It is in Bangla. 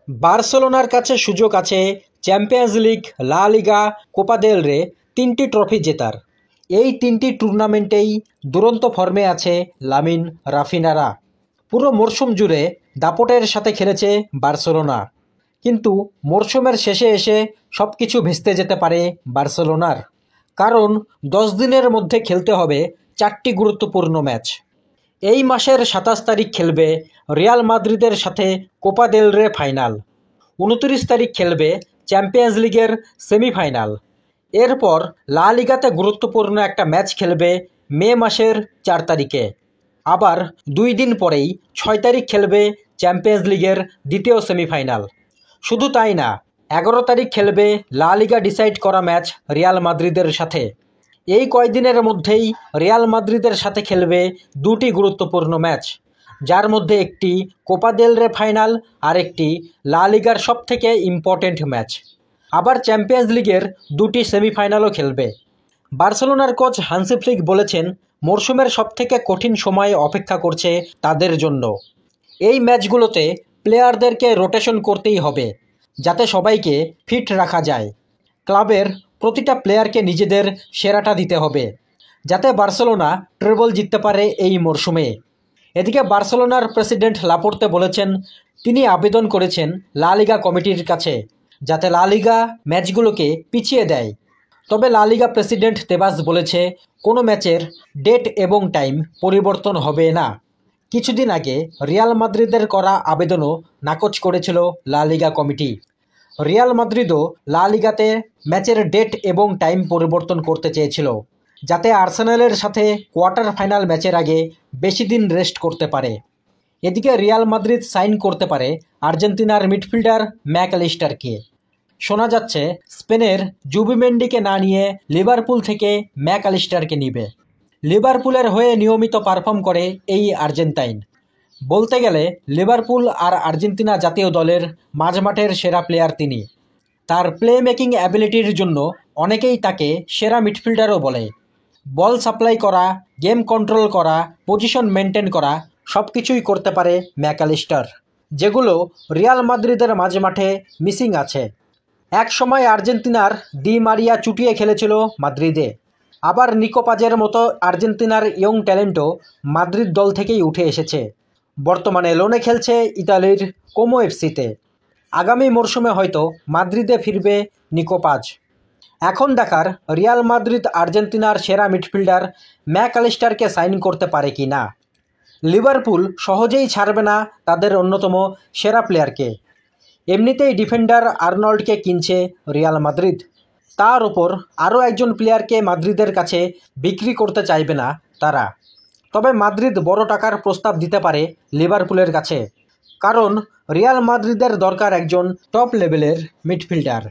বার্সেলোনার কাছে সুযোগ আছে চ্যাম্পিয়ন্স লিগ, লা লিগা, কোপা দেল রে তিনটি ট্রফি জেতার। এই তিনটি টুর্নামেন্টেই দুরন্ত ফর্মে আছে লামিন রাফিনারা। পুরো মরশুম জুড়ে দাপটের সাথে খেলেছে বার্সেলোনা, কিন্তু মরশুমের শেষে এসে সব কিছু ভেস্তে যেতে পারে বার্সেলোনার। কারণ 10 দিনের মধ্যে খেলতে হবে 4টি গুরুত্বপূর্ণ ম্যাচ। এই মাসের 27 তারিখ খেলবে রিয়াল মাদ্রিদের সাথে কোপা দেল রে ফাইনাল। 29 তারিখ খেলবে চ্যাম্পিয়ন্স লিগের সেমিফাইনাল। এরপর লা লিগাতে গুরুত্বপূর্ণ একটা ম্যাচ খেলবে মে মাসের 4 তারিখে। আবার 2 দিন পরেই 6 তারিখ খেলবে চ্যাম্পিয়ন্স লিগের দ্বিতীয় সেমিফাইনাল। শুধু তাই না, 11 তারিখ খেলবে লা লিগা ডিসাইড করা ম্যাচ রিয়াল মাদ্রিদের সাথে। এই কয়দিনের মধ্যেই রিয়াল মাদ্রিদের সাথে খেলবে 2টি গুরুত্বপূর্ণ ম্যাচ, যার মধ্যে একটি কোপা দেল রে ফাইনাল আর একটি লা লিগার সবথেকে ইম্পর্টেন্ট ম্যাচ। আবার চ্যাম্পিয়ন্স লিগের 2টি সেমিফাইনালও খেলবে। বার্সেলোনার কোচ হান্সি ফ্লিক বলেছেন, মরশুমের সবথেকে কঠিন সময় অপেক্ষা করছে তাদের জন্য। এই ম্যাচগুলোতে প্লেয়ারদেরকে রোটেশন করতেই হবে, যাতে সবাইকে ফিট রাখা যায়। ক্লাবের প্রতিটা প্লেয়ারকে নিজেদের সেরাটা দিতে হবে, যাতে বার্সেলোনা ট্রেবল জিততে পারে এই মরশুমে। এদিকে বার্সেলোনার প্রেসিডেন্ট লাপোর্তে বলেছেন, তিনি আবেদন করেছেন লা লিগা কমিটির কাছে যাতে লা লিগা ম্যাচগুলোকে পিছিয়ে দেয়। তবে লা লিগা প্রেসিডেন্ট তেবাস বলেছে, কোনো ম্যাচের ডেট এবং টাইম পরিবর্তন হবে না। কিছুদিন আগে রিয়াল মাদ্রিদের করা আবেদনও নাকচ করেছিল লা লিগা কমিটি। রিয়াল মাদ্রিদও লা লিগাতে ম্যাচের ডেট এবং টাইম পরিবর্তন করতে চেয়েছিল, যাতে আর্সেনালের সাথে কোয়ার্টার ফাইনাল ম্যাচের আগে বেশি দিন রেস্ট করতে পারে। এদিকে রিয়াল মাদ্রিদ সাইন করতে পারে আর্জেন্টিনার মিডফিল্ডার ম্যাকঅ্যালিস্টারকে। শোনা যাচ্ছে স্পেনের জুবিমেন্ডিকে না নিয়ে লিভারপুল থেকে ম্যাকঅ্যালিস্টারকে নিবে। লিভারপুলের হয়ে নিয়মিত পারফর্ম করে এই আর্জেন্টাইন। বলতে গেলে লিভারপুল আর আর্জেন্টিনা জাতীয় দলের মাঝমাঠের সেরা প্লেয়ার তিনি। তার প্লে মেকিং অ্যাবিলিটির জন্য অনেকেই তাকে সেরা মিডফিল্ডারও বলে। বল সাপ্লাই করা, গেম কন্ট্রোল করা, পজিশন মেনটেন করা সব কিছুই করতে পারে ম্যাকঅ্যালিস্টার, যেগুলো রিয়াল মাদ্রিদের মাঝমাঠে মিসিং আছে। এক সময় আর্জেন্টিনার ডি মারিয়া চুটিয়ে খেলেছিল মাদ্রিদে। আবার নিকো পাজের মতো আর্জেন্টিনার ইয়ং ট্যালেন্টও মাদ্রিদ দল থেকেই উঠে এসেছে। বর্তমানে লোনে খেলছে ইতালির কোমো এফসিতে। আগামী মরশুমে হয়তো মাদ্রিদে ফিরবে নিকো পাজ। এখন দেখার রিয়াল মাদ্রিদ আর্জেন্টিনার সেরা মিডফিল্ডার ম্যাকঅ্যালিস্টারকে সাইন করতে পারে কি না। লিভারপুল সহজেই ছাড়বে না তাদের অন্যতম সেরা প্লেয়ারকে। এমনিতেই ডিফেন্ডার আর্নল্ডকে কিনছে রিয়াল মাদ্রিদ। তার ওপর আরও একজন প্লেয়ারকে মাদ্রিদের কাছে বিক্রি করতে চাইবে না তারা। তবে মাদ্রিদ বড় টাকার প্রস্তাব দিতে পারে লিভারপুলের কাছে, কারণ রিয়াল মাদ্রিদের দরকার একজন টপ লেভেলের মিডফিল্ডার।